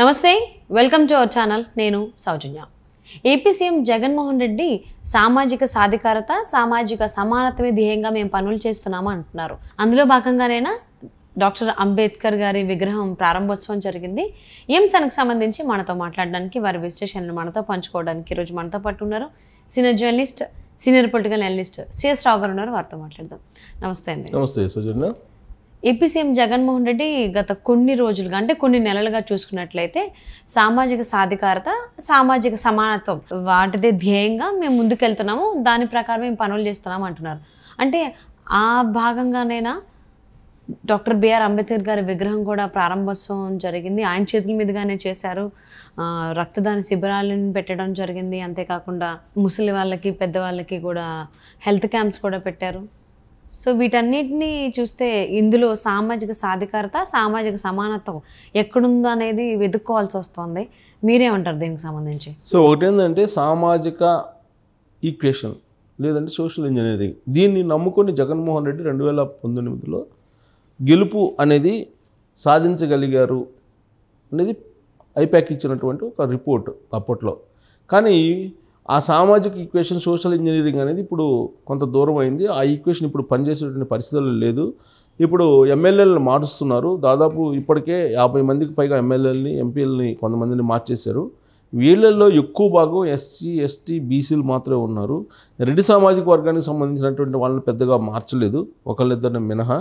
నమస్తే, welcome to our channel. నేను సౌజన్య. AP CM Jaganmohan Reddy సామాజిక సాధికారత, సామాజిక సమానత్వమే ధ్యేయంగా మేము పనులు చేస్తున్నాము అంటున్నారు. అందులో భాగంగానైనా డాక్టర్ అంబేద్కర్ గారి విగ్రహం ప్రారంభోత్సవం జరిగింది. ఈ అంశానికి సంబంధించి మనతో మాట్లాడడానికి, వారి విశ్లేషణను మనతో పంచుకోవడానికి ఈరోజు మనతో పాటు ఉన్నారు senior journalist, senior political analyst CS Rao గారు ఉన్నారు. వారితో మాట్లాడదాం. నమస్తే అండి. నమస్తే సౌజన్య. ఏపీ సీఎం జగన్మోహన్ రెడ్డి గత కొన్ని రోజులుగా, అంటే కొన్ని నెలలుగా చూసుకున్నట్లయితే సామాజిక సాధికారత, సామాజిక సమానత్వం వాటిదే ధ్యేయంగా మేము ముందుకెళ్తున్నాము, దాని ప్రకారం మేము పనులు చేస్తున్నాము అంటున్నారు. అంటే ఆ భాగంగానైనా డాక్టర్ బిఆర్ అంబేద్కర్ గారి విగ్రహం కూడా ప్రారంభోత్సవం జరిగింది. ఆయన చేతుల మీదుగానే చేశారు. రక్తదాన శిబిరాలను పెట్టడం జరిగింది. అంతేకాకుండా ముసలి వాళ్ళకి, పెద్దవాళ్ళకి కూడా హెల్త్ క్యాంప్స్ కూడా పెట్టారు. సో వీటన్నిటిని చూస్తే ఇందులో సామాజిక సాధికారత, సామాజిక సమానత్వం ఎక్కడుందో అనేది వెతుక్కోవాల్సి వస్తుంది. మీరేమంటారు దీనికి సంబంధించి? సో ఒకటేంటంటే సామాజిక ఈక్వేషన్ లేదంటే సోషల్ ఇంజనీరింగ్, దీన్ని నమ్ముకొని జగన్మోహన్ రెడ్డి 2019లో గెలుపు అనేది సాధించగలిగారు అనేది ఐపాక్ ఇచ్చినటువంటి ఒక రిపోర్ట్ అప్పట్లో. కానీ ఆ సామాజిక ఈక్వేషన్, సోషల్ ఇంజనీరింగ్ అనేది ఇప్పుడు కొంత దూరం అయింది. ఆ ఈక్వేషన్ ఇప్పుడు పనిచేసేటువంటి పరిస్థితులు లేదు. ఇప్పుడు ఎమ్మెల్యేలను మారుస్తున్నారు. దాదాపు ఇప్పటికే 50 మందికి పైగా ఎమ్మెల్యేలని, ఎంపీలని కొంతమందిని మార్చేశారు. వీళ్ళల్లో ఎక్కువ భాగం ఎస్సీ, ఎస్టీ, బీసీలు మాత్రమే ఉన్నారు. రెడ్డి సామాజిక వర్గానికి సంబంధించినటువంటి వాళ్ళని పెద్దగా మార్చలేదు, ఒకళ్ళిద్దరిని మినహా.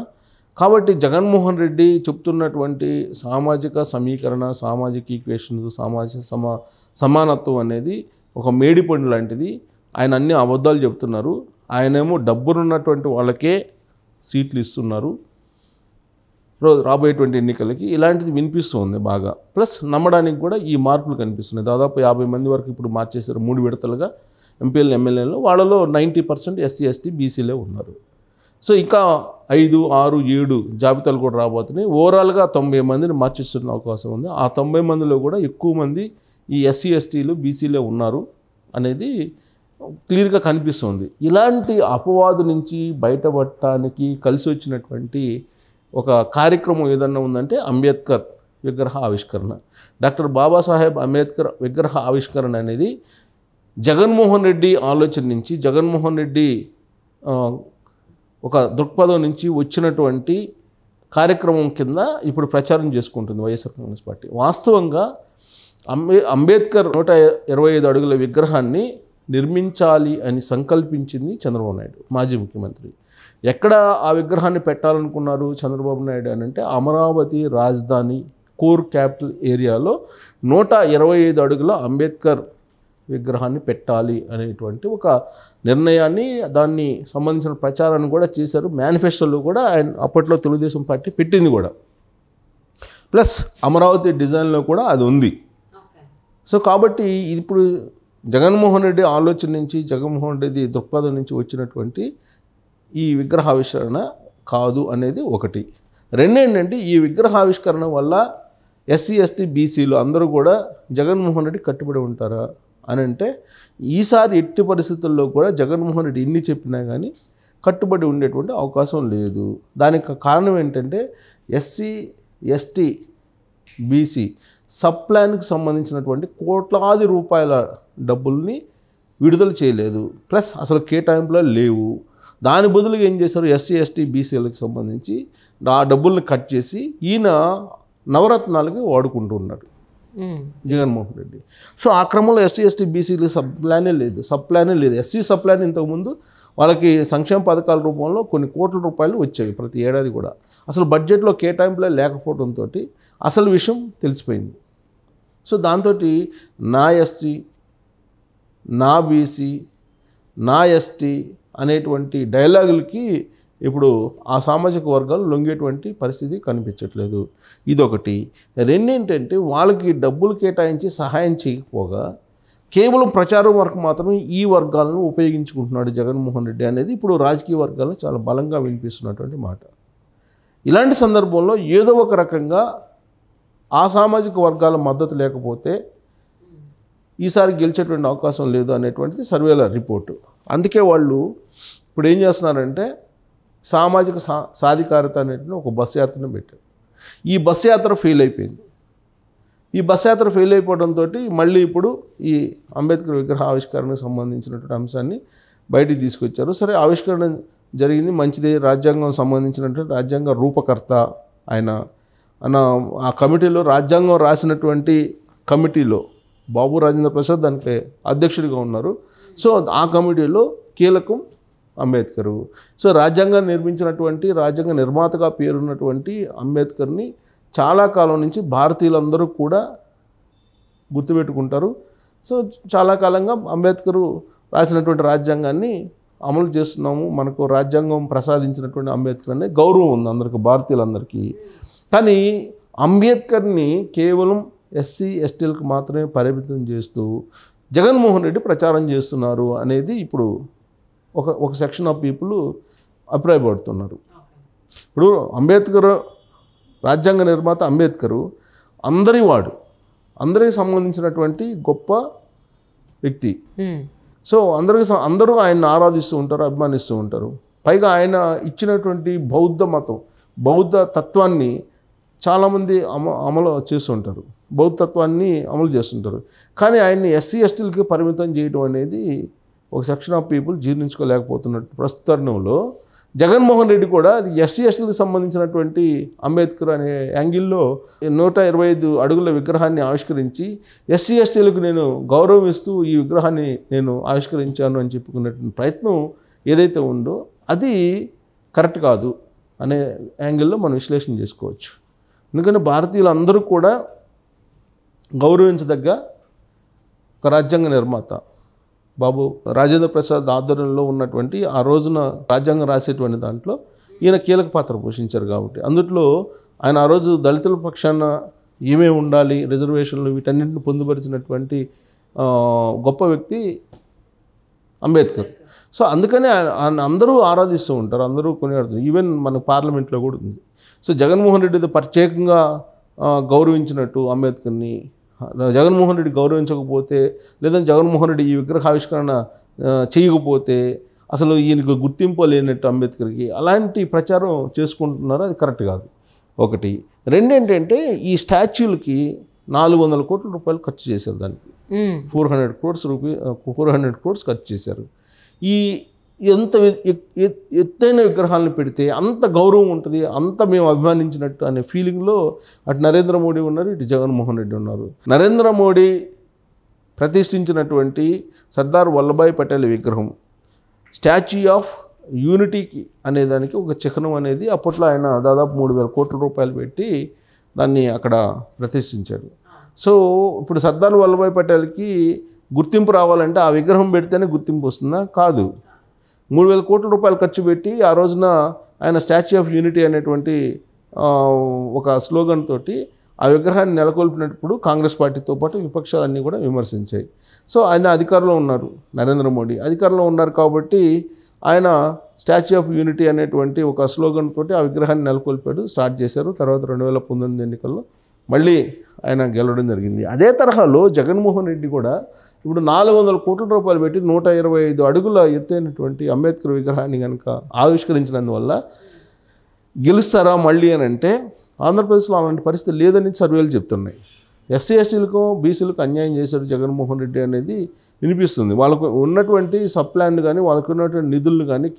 కాబట్టి జగన్మోహన్ రెడ్డి చెప్తున్నటువంటి సామాజిక సమీకరణ, సామాజిక ఈక్వేషన్, సామాజిక సమానత్వం అనేది ఒక మేడిపండు లాంటిది. ఆయన అన్ని అబద్ధాలు చెప్తున్నారు. ఆయనేమో డబ్బులున్నటువంటి వాళ్ళకే సీట్లు ఇస్తున్నారు రాబోయేటువంటి ఎన్నికలకి. ఇలాంటిది వినిపిస్తుంది బాగా. ప్లస్ నమ్మడానికి కూడా ఈ మార్పులు కనిపిస్తున్నాయి. దాదాపు 50 మంది వరకు ఇప్పుడు మార్చేశారు 3 విడతలుగా ఎంపీలు, ఎమ్మెల్యేలు. వాళ్ళలో 90% ఎస్సీ, ఎస్టీ, బీసీలే ఉన్నారు. సో ఇంకా 5, 6, 7 జాబితాలు కూడా రాబోతున్నాయి. ఓవరాల్గా 90 మందిని మార్చేస్తున్న అవకాశం ఉంది. ఆ 90 మందిలో కూడా ఎక్కువ మంది ఈ ఎస్సీ, ఎస్టీలు, బీసీలే ఉన్నారు అనేది క్లియర్గా కనిపిస్తుంది. ఇలాంటి అపవాదు నుంచి బయటపడటానికి కలిసి వచ్చినటువంటి ఒక కార్యక్రమం ఏదన్నా ఉందంటే అంబేద్కర్ విగ్రహ ఆవిష్కరణ. డాక్టర్ బాబాసాహెబ్ అంబేద్కర్ విగ్రహ ఆవిష్కరణ అనేది జగన్మోహన్ రెడ్డి ఆలోచన నుంచి, జగన్మోహన్ రెడ్డి ఒక దృక్పథం నుంచి వచ్చినటువంటి కార్యక్రమం కింద ఇప్పుడు ప్రచారం చేసుకుంటుంది వైఎస్ఆర్ కాంగ్రెస్ పార్టీ. వాస్తవంగా అంబేద్కర్ 125 అడుగుల విగ్రహాన్ని నిర్మించాలి అని సంకల్పించింది చంద్రబాబు నాయుడు, మాజీ ముఖ్యమంత్రి. ఎక్కడ ఆ విగ్రహాన్ని పెట్టాలనుకున్నారు చంద్రబాబు నాయుడు అని అంటే అమరావతి రాజధాని కోర్ క్యాపిటల్ ఏరియాలో 125 అడుగుల అంబేద్కర్ విగ్రహాన్ని పెట్టాలి అనేటువంటి ఒక నిర్ణయాన్ని, దాన్ని సంబంధించిన ప్రచారాన్ని కూడా చేశారు. మేనిఫెస్టోలో కూడా ఆయన అప్పట్లో తెలుగుదేశం పార్టీ పెట్టింది కూడా. ప్లస్ అమరావతి డిజైన్లో కూడా అది ఉంది. సో కాబట్టి ఇప్పుడు జగన్మోహన్ రెడ్డి ఆలోచన నుంచి, జగన్మోహన్ రెడ్డి దృక్పథం నుంచి వచ్చినటువంటి ఈ విగ్రహావిష్కరణ కాదు అనేది ఒకటి. రెండేంటంటే ఈ విగ్రహావిష్కరణ వల్ల ఎస్సీ, ఎస్టీ, బీసీలు అందరూ కూడా జగన్మోహన్ రెడ్డి కట్టుబడి ఉంటారా అని అంటే ఈసారి ఎట్టి పరిస్థితుల్లో కూడా జగన్మోహన్ రెడ్డి ఎన్ని చెప్పినా కానీ కట్టుబడి ఉండేటువంటి అవకాశం లేదు. దానికి కారణం ఏంటంటే ఎస్సీ, ఎస్టీ, బీసీ సబ్ ప్లాన్కి సంబంధించినటువంటి కోట్లాది రూపాయల డబ్బుల్ని విడుదల చేయలేదు. ప్లస్ అసలు కేటాయింపులో లేవు. దాని బదులుగా ఏం చేశారు, ఎస్సీ, ఎస్టీ, బీసీలకు సంబంధించి ఆ డబ్బుల్ని కట్ చేసి ఈయన నవరత్నాలకి వాడుకుంటూ ఉన్నారు జగన్మోహన్ రెడ్డి. సో ఆ క్రమంలో ఎస్సీ, ఎస్టీ, బీసీలు సబ్ ప్లానే లేదు. ఎస్సీ సబ్ ప్లాన్ ఇంతకుముందు వాళ్ళకి సంక్షేమ పథకాల రూపంలో కొన్ని కోట్ల రూపాయలు వచ్చేవి ప్రతి ఏడాది కూడా. అసలు బడ్జెట్లో కేటాయింపులే లేకపోవడంతో అసలు విషయం తెలిసిపోయింది. సో దాంతో నా ఎస్సీ, నా బీసీ, నా ఎస్టీ అనేటువంటి డైలాగులకి ఇప్పుడు ఆ సామాజిక వర్గాలు లొంగేటువంటి పరిస్థితి కనిపించట్లేదు. ఇదొకటి. రెండేంటంటే వాళ్ళకి డబ్బులు కేటాయించి సహాయం చేయకపోగా కేవలం ప్రచారం వరకు మాత్రమే ఈ వర్గాలను ఉపయోగించుకుంటున్నాడు జగన్మోహన్ రెడ్డి అనేది ఇప్పుడు రాజకీయ వర్గాల్లో చాలా బలంగా వినిపిస్తున్నటువంటి మాట. ఇలాంటి సందర్భంలో ఏదో ఒక రకంగా ఆ సామాజిక వర్గాల మద్దతు లేకపోతే ఈసారి గెలిచేటువంటి అవకాశం లేదు అనేటువంటిది సర్వేల రిపోర్టు. అందుకే వాళ్ళు ఇప్పుడు ఏం చేస్తున్నారంటే సామాజిక సాధికారత అనేటువంటి ఒక బస్సు యాత్రను పెట్టారు. ఈ బస్సు యాత్ర ఫెయిల్ అయిపోయింది. ఈ బస్ యాత్ర ఫెయిల్ అయిపోవడంతో మళ్ళీ ఇప్పుడు ఈ అంబేద్కర్ విగ్రహ ఆవిష్కరణకు సంబంధించినటువంటి అంశాన్ని బయటికి తీసుకొచ్చారు. సరే, ఆవిష్కరణ జరిగింది, మంచిదే. రాజ్యాంగం సంబంధించినటువంటి రాజ్యాంగ రూపకర్త ఆయన ఆ కమిటీలో, రాజ్యాంగం రాసినటువంటి కమిటీలో బాబు రాజేంద్ర ప్రసాద్ దానికి అధ్యక్షుడిగా ఉన్నారు. సో ఆ కమిటీలో కీలకం అంబేద్కరు. సో రాజ్యాంగాన్ని నిర్మించినటువంటి, రాజ్యాంగ నిర్మాతగా పేరున్నటువంటి అంబేద్కర్ని చాలా కాలం నుంచి భారతీయులందరూ కూడా గుర్తుపెట్టుకుంటారు. సో చాలా కాలంగా అంబేద్కరు రాసినటువంటి రాజ్యాంగాన్ని అమలు చేస్తున్నాము, మనకు రాజ్యాంగం ప్రసాదించినటువంటి అంబేద్కర్ అనే గౌరవం ఉంది అందరికీ, భారతీయులందరికీ. కానీ అంబేద్కర్ని కేవలం ఎస్సీ ఎస్టీలకు మాత్రమే పరిమితం చేస్తూ జగన్మోహన్ రెడ్డి ప్రచారం చేస్తున్నారు అనేది ఇప్పుడు ఒక సెక్షన్ ఆఫ్ పీపుల్ అభిప్రాయపడుతున్నారు. ఇప్పుడు అంబేద్కర్ రాజ్యాంగ నిర్మాత అంబేద్కరు అందరికి సంబంధించినటువంటి గొప్ప వ్యక్తి. సో అందరూ ఆయన్ని ఆరాధిస్తూ ఉంటారు, అభిమానిస్తూ ఉంటారు. పైగా ఆయన ఇచ్చినటువంటి బౌద్ధ తత్వాన్ని చాలామంది అమలు చేస్తుంటారు, బౌద్ధ తత్వాన్ని అమలు చేస్తుంటారు. కానీ ఆయన్ని ఎస్సీ ఎస్టీలకి పరిమితం చేయడం అనేది ఒక సెక్షన్ ఆఫ్ పీపుల్ జీర్ణించుకోలేకపోతున్నట్టు ప్రస్తుత తరుణంలో జగన్మోహన్ రెడ్డి కూడా అది ఎస్సీ ఎస్టీలకు సంబంధించినటువంటి అంబేద్కర్ అనే యాంగిల్లో 125 అడుగుల విగ్రహాన్ని ఆవిష్కరించి ఎస్సీ ఎస్టీలకు నేను గౌరవం ఇస్తూ ఈ విగ్రహాన్ని నేను ఆవిష్కరించాను అని చెప్పుకున్నటువంటి ప్రయత్నం ఏదైతే ఉందో అది కరెక్ట్ కాదు అనే యాంగిల్లో మనం విశ్లేషణ చేసుకోవచ్చు. ఎందుకంటే భారతీయులందరూ కూడా గౌరవించదగ్గ ఒక రాజ్యాంగ నిర్మాత బాబు రాజేంద్ర ప్రసాద్ ఆధ్వర్యంలో ఉన్నటువంటి ఆ రోజున రాజ్యాంగం రాసేటువంటి దాంట్లో ఈయన కీలక పాత్ర పోషించారు. కాబట్టి అందుట్లో ఆయన ఆ రోజు దళితుల పక్షాన ఏమేమి ఉండాలి, రిజర్వేషన్లు, వీటన్నింటిని పొందుపరిచినటువంటి గొప్ప వ్యక్తి అంబేద్కర్. సో అందుకనే అందరూ ఆరాధిస్తూ ఉంటారు, అందరూ కొనియాడుతారు. ఈవెన్ మన పార్లమెంట్లో కూడా ఉంది. సో జగన్మోహన్ రెడ్డి ప్రత్యేకంగా గౌరవించినట్టు అంబేద్కర్ని జగన్మోహన్ రెడ్డి గౌరవించకపోతే, లేదంటే జగన్మోహన్ రెడ్డి ఈ విగ్రహ ఆవిష్కరణ చేయకపోతే అసలు ఈయనకు గుర్తింపు లేనట్టు అంబేద్కర్కి అలాంటి ప్రచారం చేసుకుంటున్నారు. అది కరెక్ట్ కాదు. ఒకటి. రెండేంటంటే ఈ స్టాచ్యూలకి 400 కోట్ల రూపాయలు ఖర్చు చేశారు, దానికి 400 crores ఖర్చు చేశారు. ఈ ఎంత ఎత్తైన విగ్రహాలను పెడితే అంత గౌరవం ఉంటుంది, అంత మేము అభిమానించినట్టు అనే ఫీలింగ్లో అటు నరేంద్ర మోడీ ఉన్నారు, ఇటు జగన్మోహన్ రెడ్డి ఉన్నారు. నరేంద్ర మోడీ ప్రతిష్ఠించినటువంటి సర్దార్ వల్లభాయ్ పటేల్ విగ్రహం స్టాచ్యూ ఆఫ్ యూనిటీకి అనేదానికి ఒక చిహ్నం అనేది అప్పట్లో ఆయన దాదాపు 3,000 కోట్ల రూపాయలు పెట్టి దాన్ని అక్కడ ప్రతిష్ఠించారు. సో ఇప్పుడు సర్దార్ వల్లభాయ్ పటేల్కి గుర్తింపు రావాలంటే ఆ విగ్రహం పెడితేనే గుర్తింపు వస్తుందా? కాదు. 3,000 కోట్ల రూపాయలు ఖర్చు పెట్టి ఆ రోజున ఆయన స్టాచ్యూ ఆఫ్ యూనిటీ అనేటువంటి ఒక స్లోగన్ తోటి ఆ విగ్రహాన్ని నెలకొల్పినప్పుడు కాంగ్రెస్ పార్టీతో పాటు విపక్షాలన్నీ కూడా విమర్శించాయి. సో ఆయన అధికారంలో ఉన్నారు, నరేంద్ర మోడీ అధికారంలో ఉన్నారు కాబట్టి ఆయన స్టాచ్యూ ఆఫ్ యూనిటీ అనేటువంటి ఒక స్లోగన్ తోటి ఆ విగ్రహాన్ని నెలకొల్పాడు, స్టార్ట్ చేశారు. తర్వాత 2019 ఎన్నికల్లో మళ్ళీ ఆయన గెలవడం జరిగింది. అదే తరహాలో జగన్మోహన్ రెడ్డి కూడా ఇప్పుడు 400 కోట్ల రూపాయలు పెట్టి 125 అడుగుల ఎత్తైనటువంటి అంబేద్కర్ విగ్రహాన్ని కనుక ఆవిష్కరించినందువల్ల గెలుస్తారా మళ్ళీ అని అంటే ఆంధ్రప్రదేశ్లో అలాంటి పరిస్థితి లేదని సర్వేలు చెప్తున్నాయి. ఎస్సీ ఎస్టీలకు బీసీలకు అన్యాయం చేశాడు జగన్మోహన్ రెడ్డి అనేది వినిపిస్తుంది. వాళ్ళకు ఉన్నటువంటి సప్లాన్ కానీ వాళ్ళకు ఉన్నటువంటి నిధులను కానీ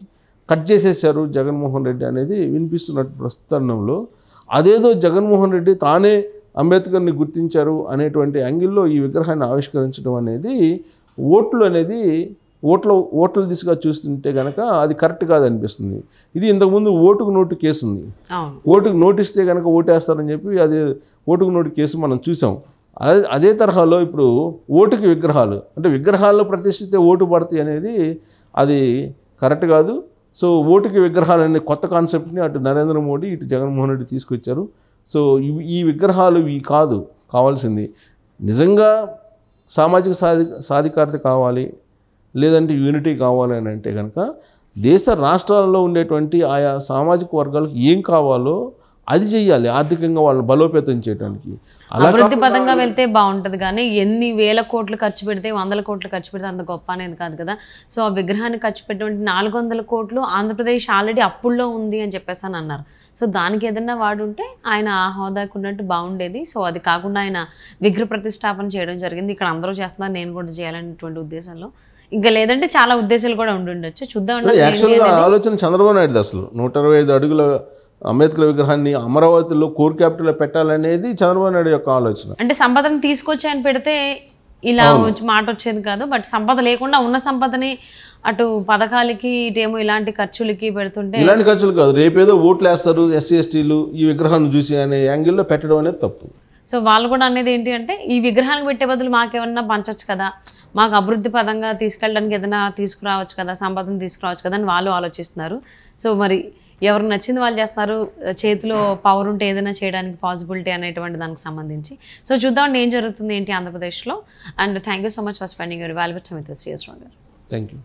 కట్ చేసేసారు జగన్మోహన్ రెడ్డి అనేది వినిపిస్తున్నట్టు ప్రస్తుతంలో. అదేదో జగన్మోహన్ రెడ్డి తానే అంబేద్కర్ని గుర్తించారు అనేటువంటి యాంగిల్లో ఈ విగ్రహాన్ని ఆవిష్కరించడం అనేది ఓట్ల దిశగా చూస్తుంటే కనుక అది కరెక్ట్ కాదనిపిస్తుంది. ఇది ఇంతకుముందు ఓటుకు నోటు కేసు ఉంది, ఓటుకు నోటిస్తే కనుక ఓటేస్తారని చెప్పి అది ఓటుకు నోటు కేసు మనం చూసాం. అదే తరహాలో ఇప్పుడు ఓటుకి విగ్రహాలు అంటే విగ్రహాల్లో ప్రతిష్ఠితే ఓటు పడతాయి అనేది అది కరెక్ట్ కాదు. సో ఓటుకి విగ్రహాలు అనే కొత్త కాన్సెప్ట్ని అటు నరేంద్ర మోడీ ఇటు జగన్మోహన్ రెడ్డి తీసుకొచ్చారు. సో ఈ విగ్రహాలు ఇవి కాదు కావాల్సింది. నిజంగా సామాజిక సాధికారత కావాలి, లేదంటే యూనిటీ కావాలి అని అంటే కనుక దేశ రాష్ట్రాల్లో ఉండేటువంటి ఆయా సామాజిక వర్గాలకు ఏం కావాలో అది చెయ్యాలి ఆర్థికంగా వాళ్ళని బలోపేతం చేయడానికి. అలా అభివృద్ధి పదంగా వెళ్తే బాగుంటుంది కానీ ఎన్ని వేల కోట్లు ఖర్చు పెడితే 100 కోట్లు ఖర్చు పెడితే అంత గొప్ప అనేది కాదు కదా. సో ఆ విగ్రహాన్ని ఖర్చు పెట్టినటువంటి 400 కోట్లు ఆంధ్రప్రదేశ్ ఆల్రెడీ అప్పుల్లో ఉంది అని చెప్పేసి అని అన్నారు. సో దానికి ఏదన్నా వాడుంటే ఆయన ఆ హోదాకు ఉన్నట్టు బాగుండేది. సో అది కాకుండా ఆయన విగ్రహ ప్రతిష్టాపన చేయడం జరిగింది. ఇక్కడ అందరూ చేస్తున్నారు, నేను కూడా చేయాలనేటువంటి ఉద్దేశంలో. ఇంకా లేదంటే చాలా ఉద్దేశాలు కూడా ఉండుండొచ్చు. చూద్దాం. యాక్చువల్గా ఆలోచన చంద్రబాబు నాయుడు అసలు 125 అడుగుల అంబేద్కర్ విగ్రహాన్ని అమరావతిలో కోర్ క్యాపిటల్లో పెట్టాలనేది చంద్రబాబు నాయుడు యొక్క ఆలోచన. అంటే సంపదను తీసుకొచ్చి ఆయన పెడితే ఇలా మాట వచ్చేది కాదు. బట్ సంపద లేకుండా ఉన్న సంపదని అటు పథకాలకి ఇటేమో ఇలాంటి ఖర్చులకి పెడుతుంటే ఇలాంటి ఖర్చులు కాదు, రేపేదో ఓట్లు వేస్తారు ఎస్సీ ఎస్టీలు ఈ విగ్రహాన్ని చూసి అనే యాంగిల్లో పెట్టడం అనేది తప్పు. సో వాళ్ళు కూడా అనేది ఏంటి అంటే ఈ విగ్రహానికి పెట్టే బదులు మాకేమన్నా పంచచ్చు కదా, మాకు అభివృద్ధి పదంగా తీసుకెళ్ళడానికి ఏదైనా తీసుకురావచ్చు కదా, సంపదను తీసుకురావచ్చు కదా అని వాళ్ళు ఆలోచిస్తున్నారు. సో మరి ఎవరికి నచ్చింది వాళ్ళు చేస్తున్నారు. చేతిలో పవర్ ఉంటే ఏదైనా చేయడానికి పాసిబిలిటీ అనేటువంటి దానికి సంబంధించి. సో చూద్దాం ఏం జరుగుతుంది ఏంటి ఆంధ్రప్రదేశ్లో. And thank you so much for spending your valuable time with us. Thank you.